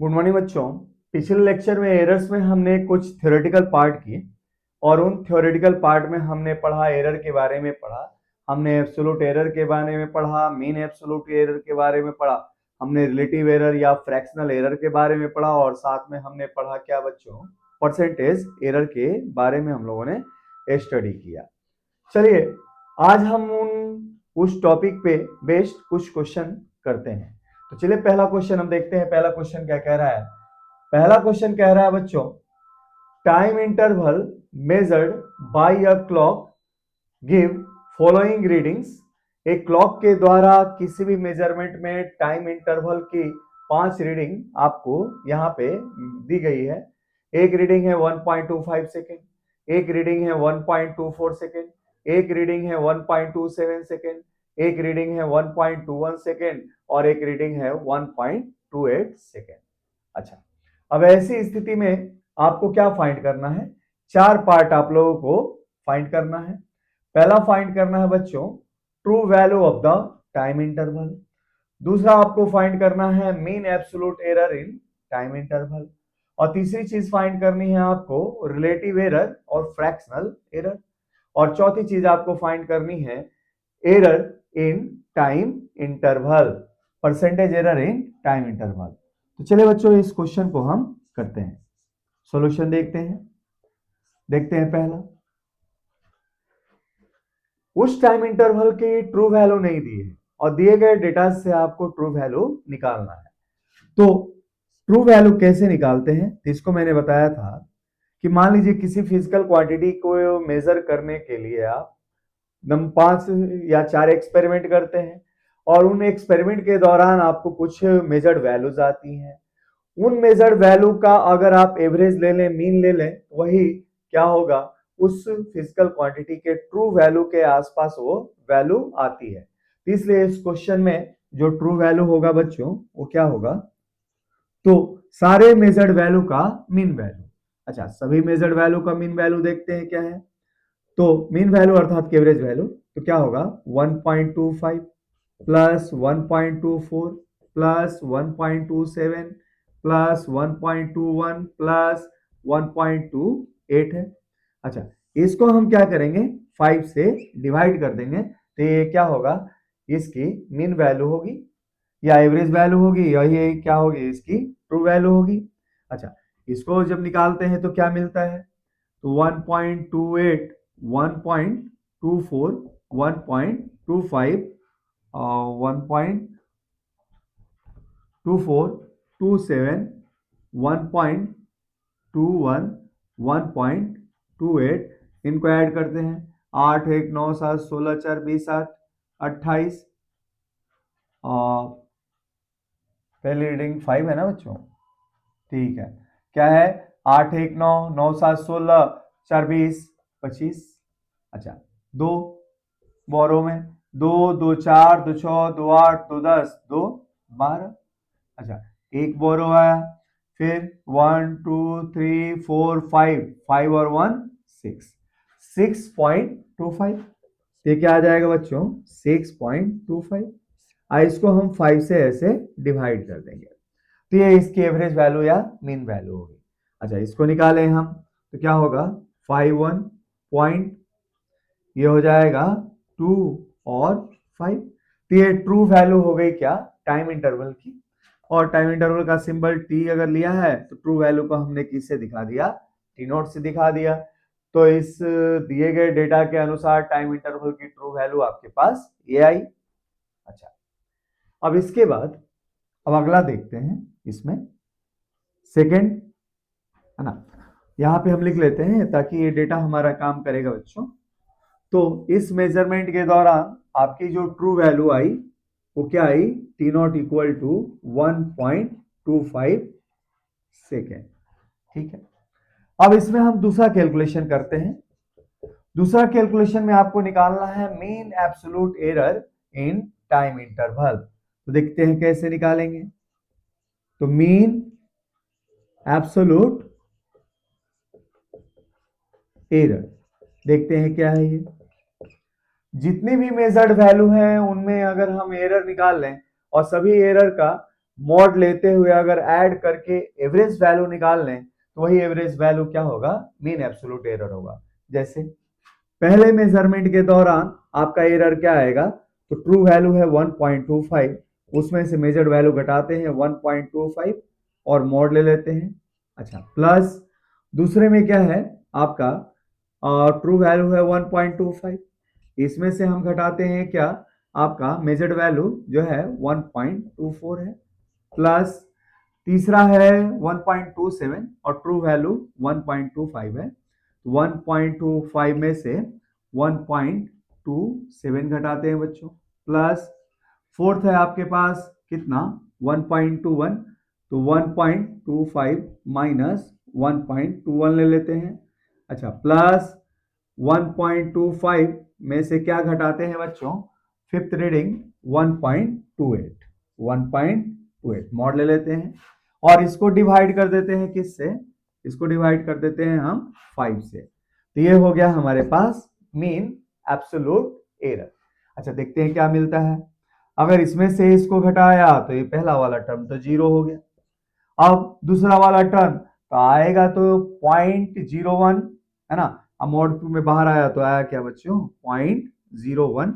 Good morning बच्चों। पिछले lecture में एरर्स में हमने कुछ थ्योरेटिकल पार्ट किए और उन थ्योरेटिकल पार्ट में हमने पढ़ा, एरर के बारे में पढ़ा, हमने एब्सोल्यूट एरर के बारे में पढ़ा, मीन एब्सोल्यूट एरर के बारे में पढ़ा, हमने रिलेटिव एरर या फ्रैक्शनल एरर के बारे में पढ़ा और साथ में हमने पढ़ा क्या बच्चों, परसेंटेज एरर के बारे में हम लोगों ने स्टडी किया। चलिए आज हम उस टॉपिक पे बेस्ड कुछ क्वेश्चन करते हैं। तो चलिए पहला क्वेश्चन हम देखते हैं। पहला क्वेश्चन क्या कह रहा है? पहला क्वेश्चन कह रहा है बच्चों, time interval measured by a clock give following readings. एक क्लॉक के द्वारा किसी भी मेजरमेंट में टाइम इंटरवल की 5 रीडिंग आपको यहाँ पे दी गई है। एक रीडिंग है 1.25 सेकेंड, एक रीडिंग है 1.24 सेकेंड, एक रीडिंग है 1.27 सेकेंड, एक रीडिंग है 1.21 सेकेंड और एक रीडिंग है 1.28 सेकेंड। अच्छा, अब ऐसी स्थिति में आपको क्या फाइंड करना है? 4 पार्ट आप लोगों को फाइंड करना है। पहला फाइंड करना है बच्चों true value of the time interval. दूसरा आपको फाइंड करना है mean absolute error in time interval. और तीसरी चीज फाइंड करनी है आपको रिलेटिव एरर और फ्रैक्शनल एरर। और चौथी चीज आपको फाइंड करनी है error in time interval, percentage error in time interval. तो चलिए बच्चों इस क्वेश्चन को हम करते हैं, सॉल्यूशन देखते हैं। पहला, उस टाइम इंटरवल की ट्रू वैल्यू नहीं दी है और दिए गए डेटा से आपको ट्रू वैल्यू निकालना है। तो ट्रू वैल्यू कैसे निकालते हैं? तो इसको मैंने बताया था कि मान लीजिए किसी फिजिकल क्वांटिटी को मेजर करने के लिए आप 5 या 4 एक्सपेरिमेंट करते हैं और उन एक्सपेरिमेंट के दौरान आपको कुछ मेजर्ड वैल्यूज आती हैं। उन मेजर्ड वैल्यू का अगर आप एवरेज ले लें, मीन ले लें, वही क्या होगा, उस फिजिकल क्वांटिटी के ट्रू वैल्यू के आसपास वो वैल्यू आती है। इसलिए इस क्वेश्चन में जो ट्रू वैल्यू होगा बच्चों वो क्या होगा, तो सारे मेजर्ड वैल्यू का मीन वैल्यू। अच्छा, सभी मेजर्ड वैल्यू का मीन वैल्यू देखते हैं क्या है। तो मीन वैल्यू अर्थात एवरेज वैल्यू तो क्या होगा, 1.25 प्लस 1.24 प्लस 1.27 प्लस 1.21 प्लस 1.28 है। अच्छा, इसको हम क्या करेंगे, 5 से डिवाइड कर देंगे तो ये क्या होगा, इसकी मीन वैल्यू होगी या एवरेज वैल्यू होगी या ये क्या होगी, इसकी ट्रू वैल्यू होगी। अच्छा, इसको जब निकालते हैं तो क्या मिलता है, तो 1.28 1.24 1.25 1.24 27 1.21 1.28 इनको ऐड करते हैं, 8 1 9 7 16 4 20 8 28। पहली रीडिंग 5 है ना बच्चों, ठीक है। क्या है, 8 1 9 9 7 16 4 20 25। अच्छा, 2 बोरो में 2 2 4 2 6 2 8 2 10 2 12। अच्छा, एक बोरो आया, फिर 1 2 3 4 5 5 और 1 6 6.25। ये क्या आ जाएगा बच्चों, 6.25। इसको हम 5 से ऐसे डिवाइड कर देंगे तो ये इसकी एवरेज वैल्यू या मीन वैल्यू होगी। अच्छा, इसको निकालें हम तो क्या होगा, 51 पॉइंट, ये हो जाएगा 2 और 5। तो ये ट्रू वैल्यू हो गई क्या, टाइम इंटरवल की। और टाइम इंटरवल का सिंबल टी अगर लिया है तो ट्रू वैल्यू को हमने किससे दिखा दिया, टी नोट से दिखा दिया। तो इस दिए गए डेटा के अनुसार टाइम इंटरवल की ट्रू वैल्यू आपके पास ये आई। अच्छा, अब इसके बाद अब अगला देखते हैं। इसमें सेकेंड है ना, यहाँ पे हम लिख लेते हैं ताकि ये डेटा हमारा काम करेगा बच्चों। तो इस मेजरमेंट के दौरान आपकी जो ट्रू वैल्यू आई वो क्या आई, T not equal to 1.25 second. ठीक है, अब इसमें हम दूसरा कैलकुलेशन करते हैं। दूसरा कैलकुलेशन में आपको निकालना है mean absolute error in time interval. तो देखते हैं कैसे निकालेंगे। तो मीन एब्सोल्यूट एरर देखते हैं क्या है ये। जितनी भी मेजर्ड वैल्यू है उनमें अगर हम एरर निकाल लें और सभी एरर का मॉड लेते हुए अगर ऐड करके एवरेज वैल्यू निकाल लें तो वही एवरेज वैल्यू क्या होगा, मीन एब्सोल्यूट एरर होगा। जैसे पहले मेजरमेंट के दौरान आपका एरर क्या आएगा, तो ट्रू वैल्यू है 1.25, उसमें से मेजर्ड वैल्यू घटाते हैं 1.25 और मॉड ले लेते हैं। अच्छा, प्लस दूसरे में क्या है आपका, ट्रू वैल्यू है 1.25, इसमें से हम घटाते हैं क्या, आपका मेजर्ड वैल्यू जो है 1.24 है, प्लस तीसरा है 1.27 और ट्रू वैल्यू 1.25 है। 1.25 में से 1.27 घटाते हैं बच्चों, प्लस फोर्थ है आपके पास कितना 1.21, तो 1.25 माइनस 1.21 ले लेते हैं। अच्छा, प्लस 1.25 में से क्या घटाते हैं बच्चों, फिफ्थ रीडिंग 1.28, 1.28 मॉड ले लेते हैं और इसको डिवाइड कर देते हैं किससे, इसको डिवाइड कर देते हैं हम 5 से। तो ये हो गया हमारे पास मीन एब्सोल्यूट एरर। अच्छा, देखते हैं क्या मिलता है। अगर इसमें से इसको घटाया तो ये पहला वाला टर्म तो 0 हो गया। अब दूसरा वाला टर्म तो आएगा तो 0.01 है ना, अब मॉड में बाहर आया तो आया क्या बच्चों 0.01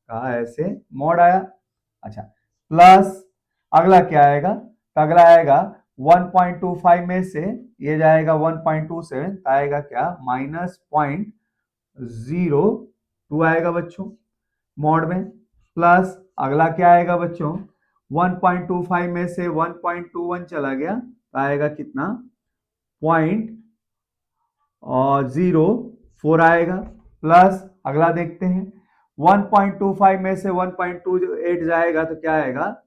का ऐसे मॉड आया। अच्छा, प्लस अगला क्या आएगा, तो अगला आएगा 1.25 में से ये जाएगा 1.27, आएगा क्या -0.02 आएगा बच्चों मॉड में, प्लस अगला क्या आएगा बच्चों 1.25 में से 1.21 चला गया तो आएगा कितना 0.04 आएगा, प्लस अगला देखते हैं 1.25 में से 1.28 जाएगा तो क्या आएगा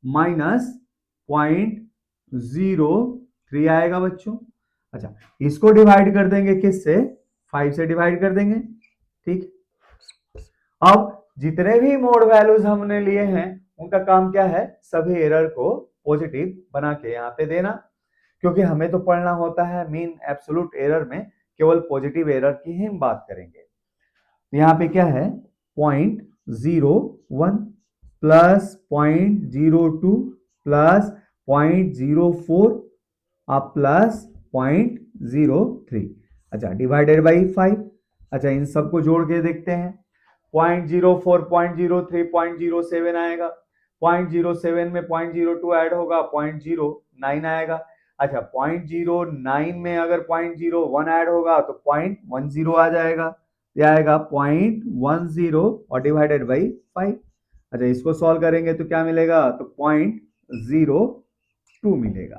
-0.03 आएगा बच्चों। अच्छा, इसको डिवाइड कर देंगे किससे, 5 से डिवाइड कर देंगे। ठीक, अब जितने भी मोड वैल्यूज हमने लिए हैं उनका काम क्या है, सभी एरर को पॉजिटिव बना के यहाँ पे देना, क्योंकि हमें तो पढ़ना होता है मीन एब्सोल्यूट एरर में केवल पॉजिटिव एरर की ही हम बात करेंगे। यहाँ पे क्या है 0.01 प्लस 0.02 प्लस 0.04 प्लस 0.03। अच्छा, डिवाइडेड बाई 5। अच्छा, इन सबको जोड़ के देखते हैं 0.04 0.03 0.07 आएगा, 0.07 में 0.02 ऐड होगा 0.09 आएगा। अच्छा, 0.09 में अगर 0.01 ऐड होगा तो 0.10 आ जाएगा, ये आएगा 0.10 और डिवाइडेड बाई 5। अच्छा, इसको सॉल्व करेंगे तो क्या मिलेगा, तो 0.02 मिलेगा।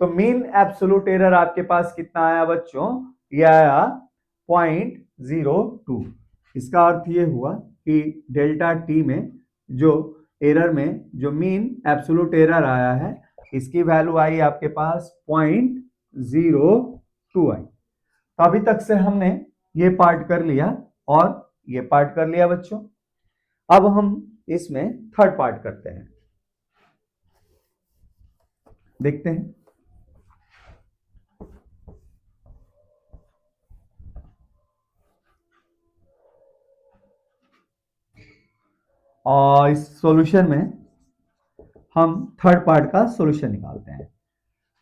तो मीन एब्सोल्यूट एरर आपके पास कितना आया बच्चों, ये आया 0.02। इसका अर्थ ये हुआ कि डेल्टा टी में जो एरर में जो मीन एब्सोल्यूट एरर आया है इसकी वैल्यू आई आपके पास 0.02 आई। तो अभी तक से हमने ये पार्ट कर लिया और ये पार्ट कर लिया बच्चों। अब हम इसमें थर्ड पार्ट करते हैं, देखते हैं। और इस सॉल्यूशन में हम थर्ड पार्ट का सॉल्यूशन निकालते हैं।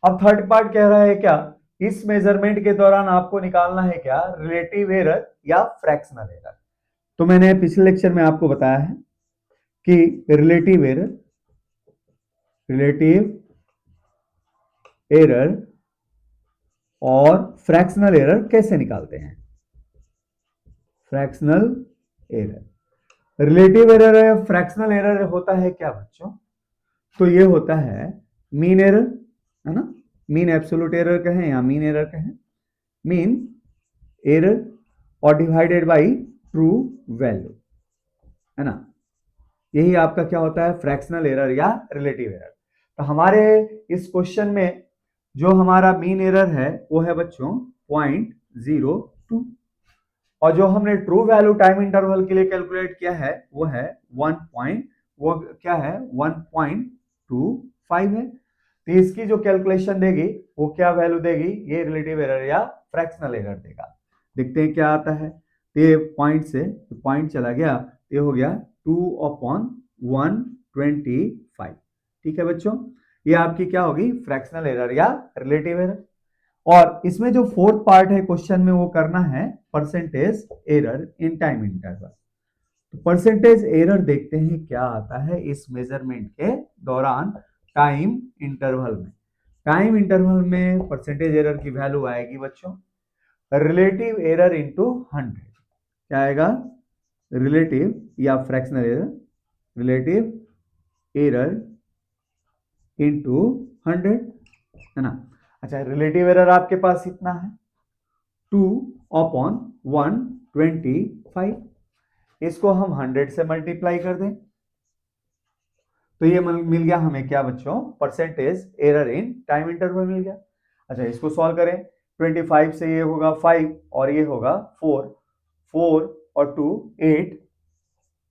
अब थर्ड पार्ट कह रहा है क्या, इस मेजरमेंट के दौरान आपको निकालना है क्या, रिलेटिव एरर या फ्रैक्शनल एरर। तो मैंने पिछले लेक्चर में आपको बताया है कि रिलेटिव एरर और फ्रैक्शनल एरर कैसे निकालते हैं। फ्रैक्शनल एरर, रिलेटिव एरर या फ्रैक्शनल एरर होता है क्या बच्चों, तो ये होता है मीन एरर, है ना, मीन एब्सोल्यूट एरर कहें या मीन एरर कहें, मीन एरर और डिवाइडेड बाई ट्रू वैल्यू, है ना, यही आपका क्या होता है फ्रैक्शनल एरर या रिलेटिव एरर। तो हमारे इस क्वेश्चन में जो हमारा मीन एरर है वो है बच्चों 0.02 और जो हमने ट्रू वैल्यू टाइम इंटरवल के लिए कैलकुलेट किया है वो है 1.25 है। तो इसकी जो कैलकुलेशन देगी वो क्या वैल्यू देगी, ये रिलेटिव एरर या फ्रैक्शनल एरर देगा। देखते हैं क्या आता है। ये पॉइंट से पॉइंट चला गया, ये हो गया 2/125। ठीक है बच्चों, ये आपकी क्या होगी, फ्रैक्शनल एरर या रिलेटिव एरर। और इसमें जो फोर्थ पार्ट है क्वेश्चन में वो करना है percentage error in time interval. तो परसेंटेज एरर देखते हैं क्या आता है इस मेजरमेंट के दौरान टाइम इंटरवल में। टाइम इंटरवल में परसेंटेज एरर की वैल्यू आएगी बच्चों रिलेटिव एरर इंटू 100। क्या आएगा, रिलेटिव या fractional error, relative error into 100, है ना। अच्छा, रिलेटिव एरर आपके पास इतना है 2/125। इसको हम 100 से मल्टीप्लाई कर दें तो ये मिल गया हमें क्या बच्चों, percentage error in time interval मिल गया। अच्छा, इसको सॉल्व करें, 25 से ये होगा 5 और ये होगा 4, 4 और 2 8,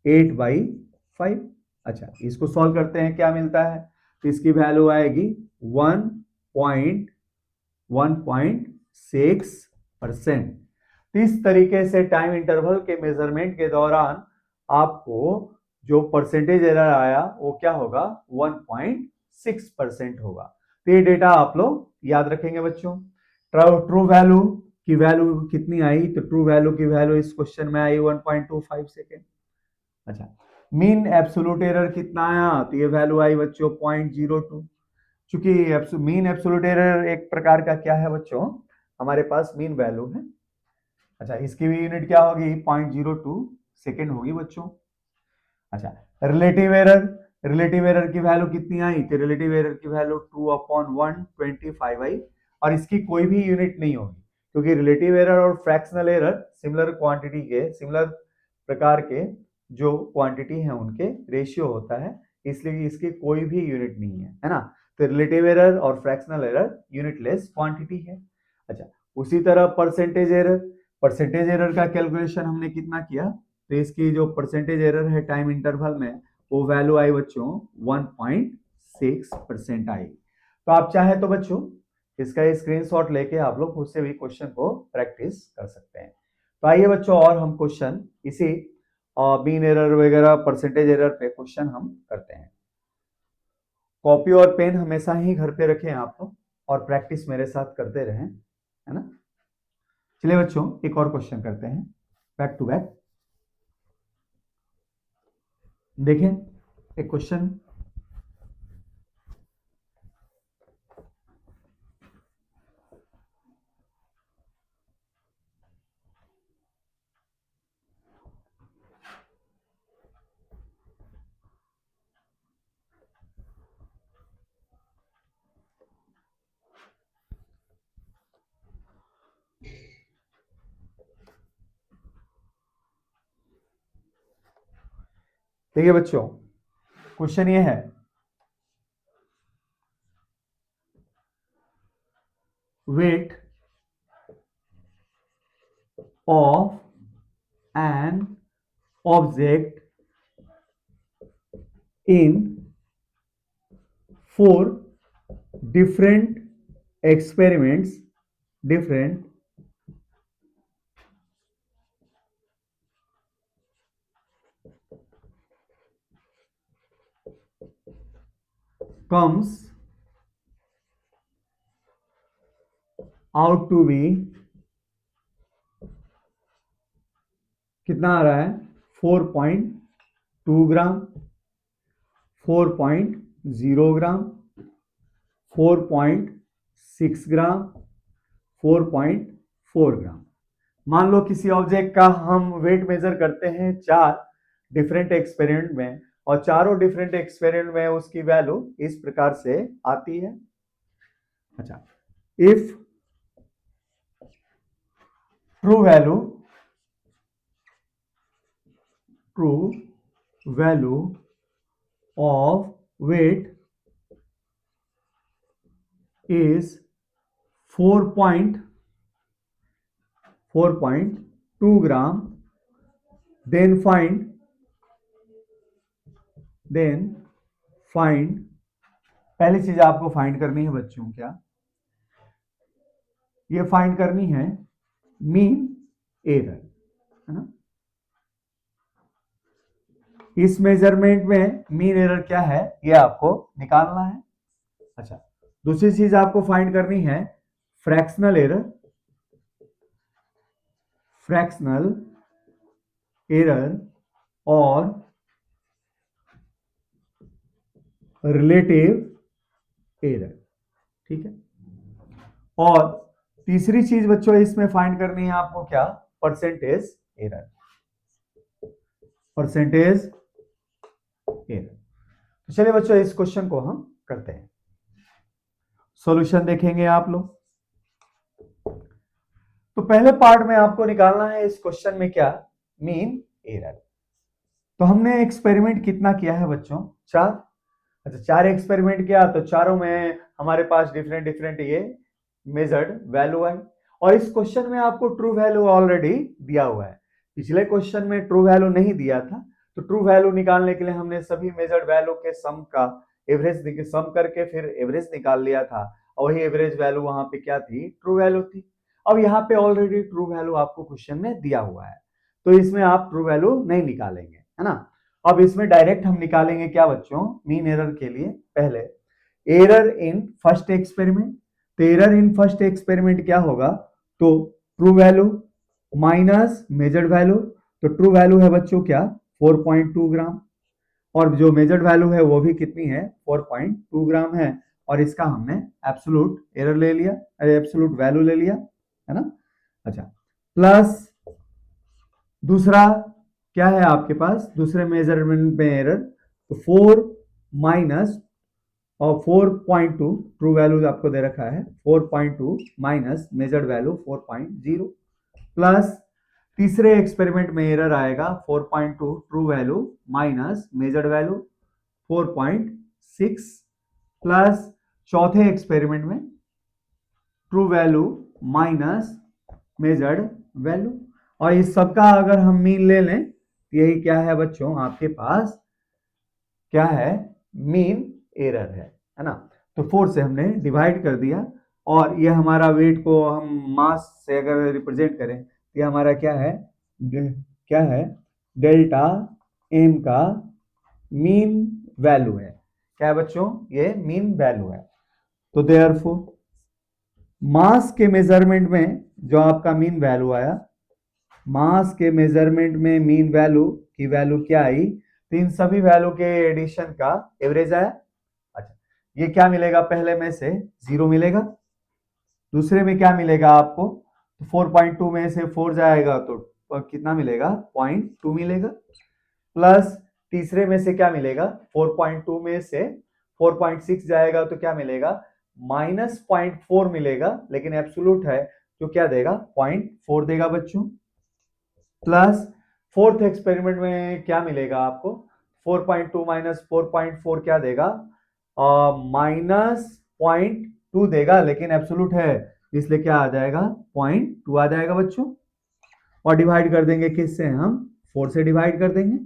8/5। अच्छा, इसको सॉल्व करते हैं, क्या मिलता है, तो इसकी वैल्यू आएगी 1.6%। इस तरीके से टाइम इंटरवल के मेजरमेंट के दौरान आपको जो परसेंटेज एरर आया वो क्या होगा, 1.6% होगा। तो ये डेटा आप लोग याद रखेंगे बच्चों। ट्रू वैल्यू की वैल्यू कितनी आई, तो ट्रू वैल्यू की वैल्यू इस क्वेश्चन में आई 1.25 सेकेंड। अच्छा, मीन एब्सोल्यूट एरर कितना आया, तो ये वैल्यू आई बच्चों 0.02। चूंकि मीन एब्सोल्यूट एरर एक प्रकार का क्या है बच्चों, हमारे पास मीन वैल्यू है। अच्छा, इसकी भी यूनिट क्या होगी, 0.02 सेकेंड होगी बच्चों। अच्छा, रिलेटिव एरर, रिलेटिव एरर की वैल्यू कितनी आई, तो रिलेटिव एरर की वैल्यू 2/125 आई और इसकी कोई भी यूनिट नहीं होगी क्योंकि रिलेटिव एरर और फ्रैक्शनल एरर सिमिलर क्वांटिटी के, सिमिलर प्रकार के जो क्वांटिटी है उनके रेशियो होता है, इसलिए इसकी कोई भी यूनिट नहीं है ना। तो रिलेटिव एरर और फ्रैक्शनल एरर यूनिटलेस क्वांटिटी है। अच्छा, उसी तरह परसेंटेज एरर, परसेंटेज एरर का कैलकुलेशन हमने कितना किया, तो इसकी जो परसेंटेज एरर है टाइम इंटरवल में वो वैल्यू आई बच्चों 1.6% आई। तो आप चाहे तो बच्चों इसका स्क्रीनशॉट लेके आप लोग खुद से भी क्वेश्चन को प्रैक्टिस कर सकते हैं। तो आइए बच्चों और हम क्वेश्चन इसी मीन एरर वगैरह परसेंटेज एरर पे क्वेश्चन हम करते हैं। कॉपी और पेन हमेशा ही घर पे रखें आप लोग और प्रैक्टिस मेरे साथ करते रहें, है ना। चलिए बच्चों एक और क्वेश्चन करते हैं बैक टू बैक। देखें एक क्वेश्चन, देखिए बच्चों क्वेश्चन ये है, weight of an object in 4 different experiments, different comes out to be कितना आ रहा है, 4.2 ग्राम, 4.0 ग्राम, 4.6 ग्राम, 4.4 ग्राम। मान लो किसी ऑब्जेक्ट का हम वेट मेजर करते हैं 4 डिफरेंट एक्सपेरिमेंट में और चारों डिफरेंट एक्सपेरिमेंट में उसकी वैल्यू इस प्रकार से आती है। अच्छा, if true value of weight is 4.2 gram, then find पहली चीज आपको फाइंड करनी है बच्चों, क्या ये फाइंड करनी है मीन एरर, है ना। इस मेजरमेंट में मीन एरर क्या है ये आपको निकालना है। अच्छा, दूसरी चीज आपको फाइंड करनी है फ्रैक्शनल एरर, फ्रैक्शनल एरर और रिलेटिव एरर, ठीक है। और तीसरी चीज बच्चों इसमें फाइंड करनी है आपको क्या, परसेंटेज एरर, परसेंटेज एरर। तो चलिए बच्चों इस क्वेश्चन को हम करते हैं, सॉल्यूशन देखेंगे आप लोग। तो पहले पार्ट में आपको निकालना है इस क्वेश्चन में क्या, मीन एरर। तो हमने एक्सपेरिमेंट कितना किया है बच्चों, 4। अच्छा, 4 एक्सपेरिमेंट किया, तो चारों में हमारे पास डिफरेंट डिफरेंट ये मेजर्ड वैल्यू है। और इस क्वेश्चन में आपको ट्रू वैल्यू ऑलरेडी दिया हुआ है, पिछले क्वेश्चन में ट्रू वैल्यू नहीं दिया था। तो ट्रू वैल्यू निकालने के लिए हमने सभी मेजर्ड वैल्यू के सम का एवरेज सम करके फिर एवरेज निकाल लिया था, और वही एवरेज वैल्यू वहां पे क्या थी, ट्रू वैल्यू थी। अब यहाँ पे ऑलरेडी ट्रू वैल्यू आपको क्वेश्चन में दिया हुआ है, तो इसमें आप ट्रू वैल्यू नहीं निकालेंगे, है ना। अब इसमें डायरेक्ट हम निकालेंगे क्या बच्चों, मीन एरर के लिए पहले एरर इन फर्स्ट एक्सपेरिमेंट। तो एरर इन फर्स्ट एक्सपेरिमेंट क्या होगा, तो true value minus measured value. तो ट्रू वैल्यू है बच्चों क्या, 4.2 ग्राम, और जो मेजर्ड वैल्यू है वो भी कितनी है, 4.2 ग्राम है। और इसका हमने एब्सोल्यूट एरर ले लिया, एब्सोल्यूट वैल्यू ले लिया, है ना। अच्छा, प्लस दूसरा क्या है आपके पास, दूसरे मेजरमेंट में एरर, तो 4 माइनस और 4.2 ट्रू वैल्यू आपको दे रखा है, 4.2 माइनस मेजर्ड वैल्यू 4.0, प्लस तीसरे एक्सपेरिमेंट में एरर आएगा 4.2 true value minus measured value 4.6, plus चौथे एक्सपेरिमेंट में true value minus measured value. और इस सबका अगर हम मीन ले लें, यही क्या है बच्चों आपके पास, क्या है, मीन एरर है ना। तो 4 से हमने डिवाइड कर दिया, और ये हमारा वेट को हम मास से अगर रिप्रेजेंट करें, ये हमारा क्या है, क्या है, डेल्टा एम का मीन वैल्यू है। क्या है बच्चों, ये मीन वैल्यू है। तो देयरफॉर मास के मेजरमेंट में जो आपका मीन वैल्यू आया, मास के मेजरमेंट में मीन वैल्यू की वैल्यू क्या आई, तो इन सभी वैल्यू के एडिशन का एवरेज आया। अच्छा, ये क्या मिलेगा, पहले में से 0 मिलेगा, दूसरे में क्या मिलेगा आपको, तो 4.2 में से 4 जाएगा तो कितना मिलेगा, 0.2 मिलेगा, प्लस तीसरे में से क्या मिलेगा, 4.2 में से 4.6 जाएगा तो क्या मिलेगा, -0.4 मिलेगा, लेकिन एब्सोल्यूट है तो क्या देगा, 0.4 देगा बच्चों। प्लस फोर्थ एक्सपेरिमेंट में क्या मिलेगा आपको, 4.2 माइनस 4.4 क्या देगा, -0.2 देगा, लेकिन एब्सोल्यूट है इसलिए क्या आ जाएगा, 0.2 आ जाएगा बच्चों। और डिवाइड कर देंगे किससे, हम 4 से डिवाइड कर देंगे।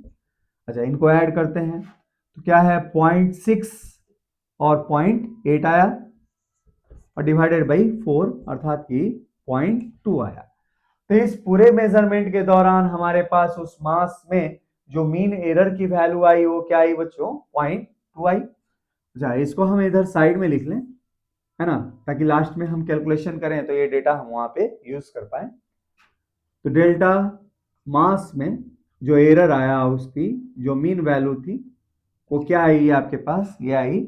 अच्छा, इनको ऐड करते हैं तो क्या है, 0.6 और 0.8 आया, और डिवाइडेड बाई 4 अर्थात कि 0.2 आया। तो इस पूरे मेजरमेंट के दौरान हमारे पास उस मास में जो मीन एरर की वैल्यू आई वो क्या आई बच्चों, 0.2 आई। अच्छा, इसको हम इधर साइड में लिख लें, है ना, ताकि लास्ट में हम कैलकुलेशन करें तो ये डेटा हम वहां पे यूज कर पाए। तो डेल्टा मास में जो एरर आया उसकी जो मीन वैल्यू थी वो क्या आई आपके पास, ये आई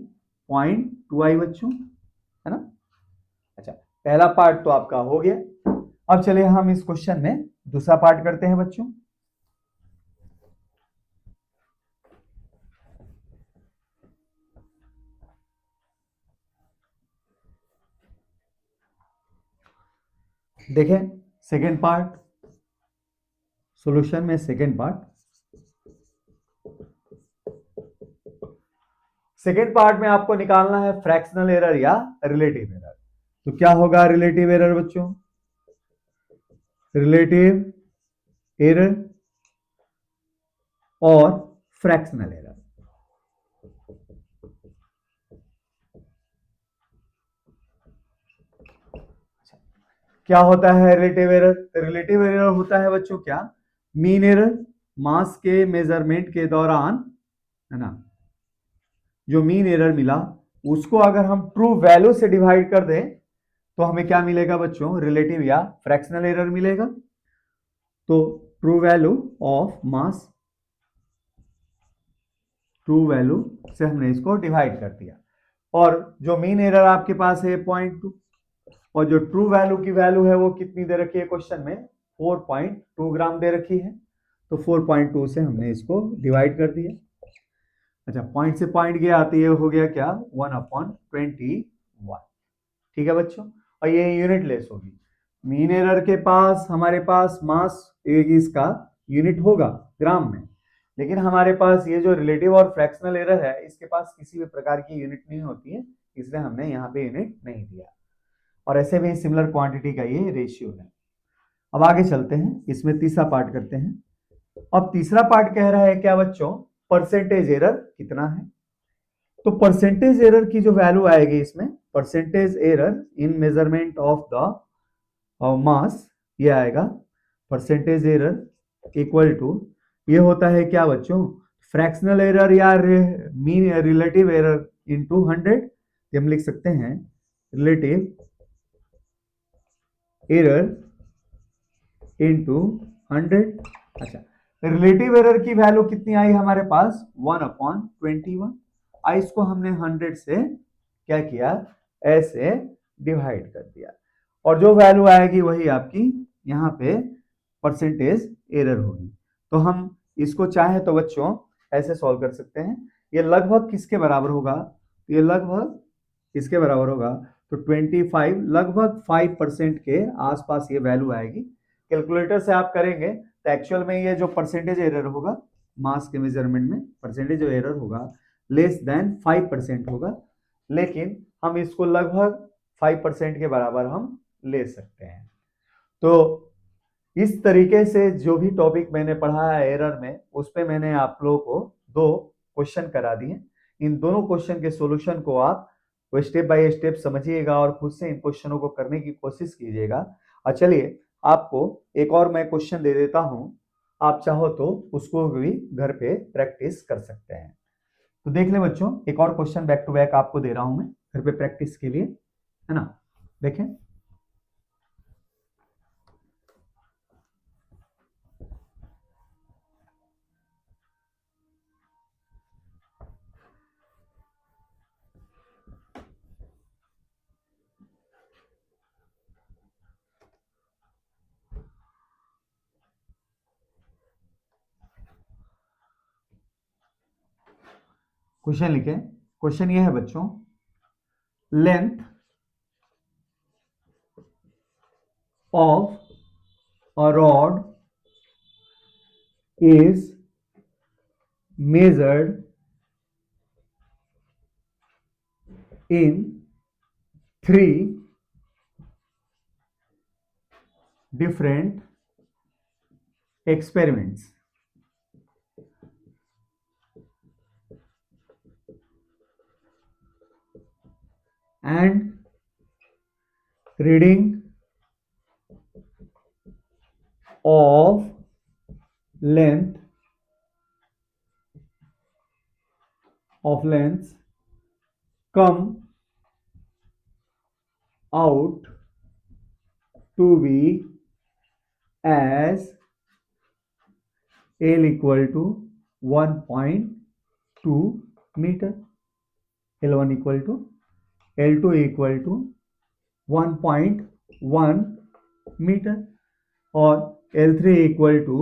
0.2 आई बच्चों, है ना। अच्छा, पहला पार्ट तो आपका हो गया। अब चलिए हम इस क्वेश्चन में दूसरा पार्ट करते हैं बच्चों। देखें सेकेंड पार्ट, सॉल्यूशन में सेकेंड पार्ट। सेकेंड पार्ट में आपको निकालना है फ्रैक्शनल एरर या रिलेटिव एरर। तो क्या होगा रिलेटिव एरर बच्चों, रिलेटिव एरर और फ्रैक्शनल एरर। क्या होता है रिलेटिव एरर, रिलेटिव एरर होता है बच्चों क्या, मीन एरर, मास के मेजरमेंट के दौरान, है ना, जो मीन एरर मिला उसको अगर हम ट्रू वैल्यू से डिवाइड कर दें तो हमें क्या मिलेगा बच्चों, रिलेटिव या फ्रैक्शनल एरर मिलेगा। तो true value of mass, true value से हमने इसको डिवाइड कर दिया। और जो मीन एरर आपके पास है 0.2, और जो ट्रू वैल्यू की वैल्यू है वो कितनी दे रखी है क्वेश्चन में, 4.2 ग्राम दे रखी है। तो 4.2 से हमने इसको डिवाइड कर दिया। अच्छा, पॉइंट से पॉइंट गया तो ये हो गया क्या, 1/21। ठीक है बच्चों, और ये यूनिट लेस होगी। मीन एरर के पास हमारे पास मास इसका यूनिट होगा ग्राम में, लेकिन हमारे पास ये जो रिलेटिव और फ्रैक्शनल एरर है इसके पास किसी भी प्रकार की यूनिट नहीं होती है, इसलिए हमने यहाँ पे यूनिट नहीं दिया। और ऐसे भी सिमिलर क्वांटिटी का ये रेशियो है। अब आगे चलते हैं, इसमें तीसरा पार्ट करते हैं। अब तीसरा पार्ट कह रहा है क्या बच्चों, परसेंटेज एरर कितना है। तो परसेंटेज एरर की जो वैल्यू आएगी इसमें, percentage error in measurement of the mass, ये आएगा परसेंटेज एरर इक्वल टू, ये होता है क्या बच्चों, फ्रैक्शनल एरर या मीन रिलेटिव एरर इनटू 100। हम लिख सकते हैं रिलेटिव एरर इनटू 100। अच्छा, रिलेटिव एरर की वैल्यू कितनी आई हमारे पास, 1/21। इसको हमने 100 से क्या किया, ऐसे डिवाइड कर दिया, और जो वैल्यू आएगी वही आपकी यहाँ पे परसेंटेज एरर होगी। तो हम इसको चाहे तो बच्चों ऐसे सॉल्व कर सकते हैं। ये लगभग किसके बराबर होगा, ये लगभग किसके बराबर होगा, तो 25, लगभग 5% के आसपास ये वैल्यू आएगी। कैलकुलेटर से आप करेंगे तो एक्चुअल में ये जो परसेंटेज एरर होगा मास के मेजरमेंट में, परसेंटेज जो एरर होगा लेस देन 5% होगा, लेकिन हम इसको लगभग 5% के बराबर हम ले सकते हैं। तो इस तरीके से जो भी टॉपिक मैंने पढ़ा है एरर में, उस पे मैंने आप लोगों को 2 क्वेश्चन करा दिए। इन दोनों क्वेश्चन के सॉल्यूशन को आप स्टेप बाय स्टेप समझिएगा और खुद से इन क्वेश्चनों को करने की कोशिश कीजिएगा। और चलिए आपको एक और मैं क्वेश्चन दे देता हूं, आप चाहो तो उसको भी घर पे प्रैक्टिस कर सकते हैं। तो देख ले बच्चों, एक और क्वेश्चन बैक टू बैक आपको दे रहा हूं मैं घर पे प्रैक्टिस के लिए, है ना। देखें, क्वेश्चन लिखे। क्वेश्चन ये है बच्चों, length of a rod is measured in 3 different experiments and reading of length lengths come out to be as L equal to 1.2 meter, L1 equal to L2 equal to 1.1 meter और L3 equal to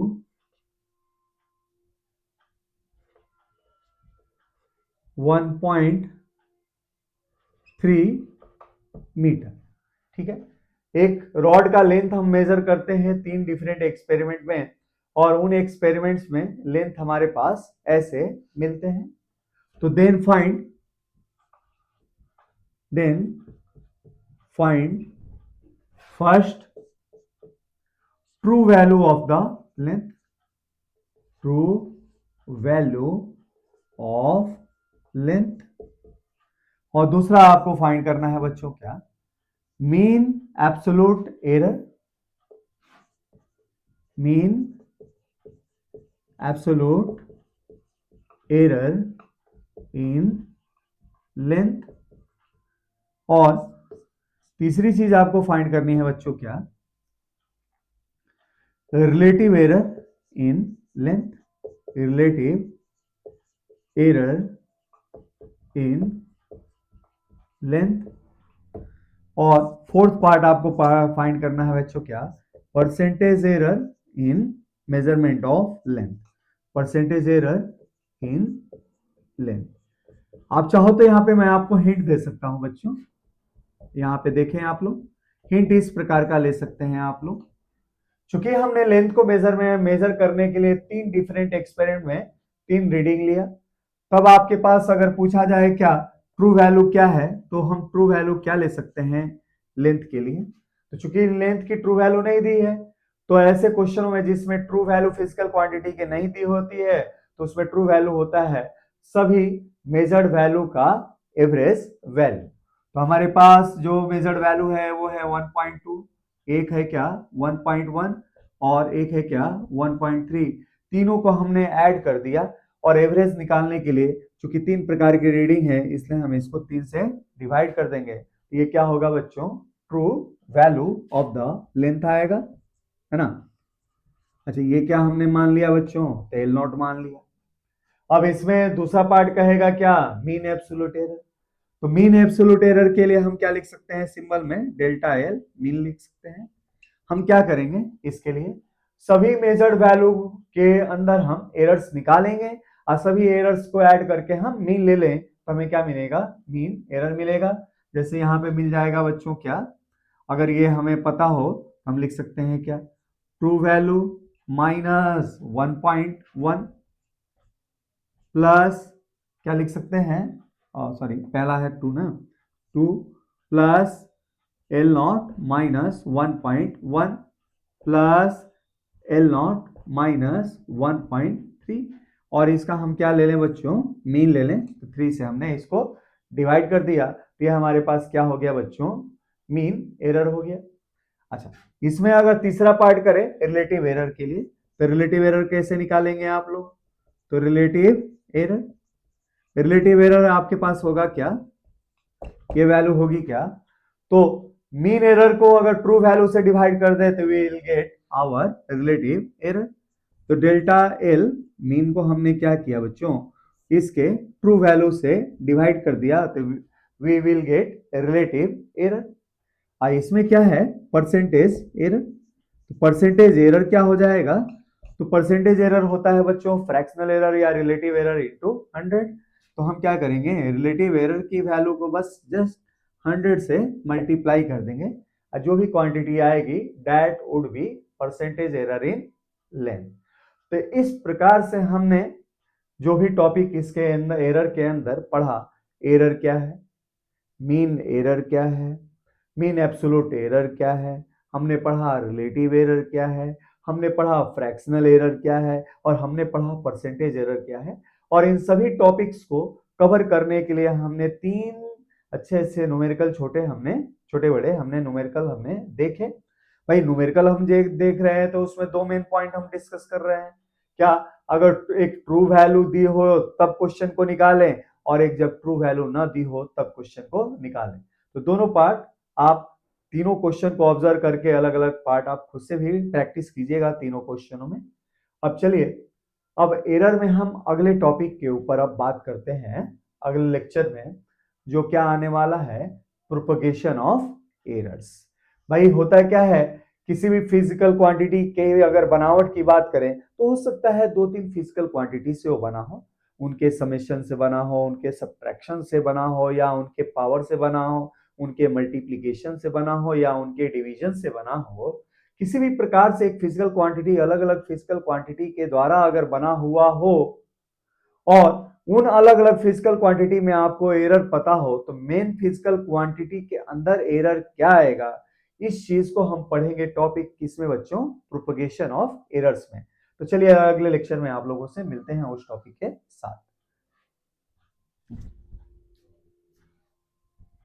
1.3 metre. ठीक है, एक rod का length हम major करते हैं 3 different experiment में, और उन एक्सपेरिमेंट्स में लेंथ हमारे पास ऐसे मिलते हैं। तो then find first true value of the length, true value of length, और दूसरा आपको फाइंड करना है बच्चों क्या, mean absolute error, mean absolute error in length, और तीसरी चीज आपको फाइंड करनी है बच्चों, क्या? Relative error in length, relative error in length. और फोर्थ पार्ट आपको फाइंड करना है बच्चों, क्या? Percentage error in measurement of length, percentage error in length. आप चाहो तो यहाँ पे मैं आपको हिंट दे सकता हूं बच्चों, यहाँ पे देखें आप लोग, हिंट इस प्रकार का ले सकते हैं आप लोग। चूंकि हमने लेंथ को मेजर करने के लिए 3 डिफरेंट एक्सपेरिमेंट में 3 रीडिंग लिया, तब आपके पास अगर पूछा जाए क्या ट्रू वैल्यू क्या है, तो हम ट्रू वैल्यू क्या ले सकते हैं लेंथ के लिए। तो चूंकि लेंथ की ट्रू वैल्यू नहीं दी है, तो ऐसे क्वेश्चनों में जिसमें ट्रू वैल्यू फिजिकल क्वांटिटी की नहीं दी होती है, तो उसमें ट्रू वैल्यू होता है सभी मेजर्ड वैल्यू का एवरेज वैल्यू। तो हमारे पास जो मेजर्ड वैल्यू है वो है 1.2, एक है क्या 1.1, और एक है क्या 1.3। तीनों को हमने ऐड कर दिया और एवरेज निकालने के लिए चूंकि 3 प्रकार की रीडिंग है, इसलिए हम इसको 3 से डिवाइड कर देंगे। तो ये क्या होगा बच्चों? True value of the length आएगा, है ना। अच्छा, ये क्या हमने मान लिया बच्चों? एल नॉट मान लिया। अब इसमें दूसरा पार्ट कहेगा क्या? Mean absolute error. तो मीन एब्सोल्यूट एरर के लिए हम क्या लिख सकते हैं? सिंबल में डेल्टा एल मीन लिख सकते हैं। हम क्या करेंगे इसके लिए? सभी मेजर्ड वैल्यू के अंदर हम एरर्स निकालेंगे और सभी एरर्स को ऐड करके हम मीन ले लें, तो हमें क्या मिलेगा? मीन एरर मिलेगा। जैसे यहाँ पे मिल जाएगा बच्चों क्या, अगर ये हमें पता हो हम लिख सकते हैं क्या? ट्रू वैल्यू माइनस 1.1 प्लस क्या लिख सकते हैं? सॉरी, पहला है 2 ना, 2 plus L not minus 1.1 plus L not minus 1.3, और इसका हम क्या ले लें बच्चों? मीन ले लें। तो 3 से हमने इसको डिवाइड कर दिया, तो ये हमारे पास क्या हो गया बच्चों? मीन एरर हो गया। अच्छा, इसमें अगर तीसरा पार्ट करें रिलेटिव एरर के लिए, तो रिलेटिव एरर कैसे निकालेंगे आप लोग? तो रिलेटिव एरर आपके पास होगा क्या? ये वैल्यू होगी क्या? तो मीन एरर को अगर ट्रू वैल्यू से डिवाइड कर दे तो we will get our relative error. तो डेल्टा एल मीन को हमने क्या किया बच्चों? इसके ट्रू वैल्यू से डिवाइड कर दिया, तो we will get relative error. इसमें क्या है? Percentage error. तो परसेंटेज एरर क्या हो जाएगा? तो परसेंटेज एरर होता है बच्चों फ्रैक्शनल एरर या रिलेटिव एरर इनटू 100। तो हम क्या करेंगे? रिलेटिव एरर की वैल्यू को बस जस्ट 100 से मल्टीप्लाई कर देंगे, और जो भी क्वांटिटी आएगी that would be percentage error in length. तो इस प्रकार से हमने जो भी टॉपिक इसके अंदर एरर के अंदर पढ़ा, एरर क्या है, मीन एरर क्या है, मीन एब्सोल्यूट एरर क्या है, हमने पढ़ा रिलेटिव एरर क्या है, हमने पढ़ा फ्रैक्शनल एरर क्या है, और हमने पढ़ा परसेंटेज एरर क्या है। और इन सभी टॉपिक्स को कवर करने के लिए हमने 3 अच्छे अच्छे न्यूमेरिकल छोटे बड़े हमने न्यूमेरिकल हमने देखे। भाई न्यूमेरिकल हम देख रहे हैं तो उसमें 2 मेन पॉइंट हम डिस्कस कर रहे हैं। क्या? अगर एक ट्रू वैल्यू दी हो तब क्वेश्चन को निकालें, और एक जब ट्रू वैल्यू ना दी हो तब क्वेश्चन को निकालें। तो दोनों पार्ट आप तीनों क्वेश्चन को ऑब्जर्व करके अलग अलग पार्ट आप खुद से भी प्रैक्टिस कीजिएगा तीनों क्वेश्चनों में। अब चलिए, अब एरर में हम अगले टॉपिक के ऊपर अब बात करते हैं अगले लेक्चर में, जो क्या आने वाला है? Propagation of errors. भाई होता क्या है, किसी भी फिजिकल क्वांटिटी के अगर बनावट की बात करें तो हो सकता है 2-3 फिजिकल क्वांटिटी से वो बना हो, उनके समेशन से बना हो, उनके सब्ट्रैक्शन से बना हो, या उनके पावर से बना हो, उनके मल्टीप्लिकेशन से बना हो, या उनके डिवीजन से बना हो। किसी भी प्रकार से एक फिजिकल क्वांटिटी अलग अलग फिजिकल क्वांटिटी के द्वारा अगर बना हुआ हो, और उन अलग अलग फिजिकल क्वांटिटी में आपको एरर पता हो, तो मेन फिजिकल क्वांटिटी के अंदर एरर क्या आएगा, इस चीज को हम पढ़ेंगे टॉपिक किसमें बच्चों? प्रोपगेशन ऑफ एरर्स में। तो चलिए अगले लेक्चर में आप लोगों से मिलते हैं उस टॉपिक के साथ।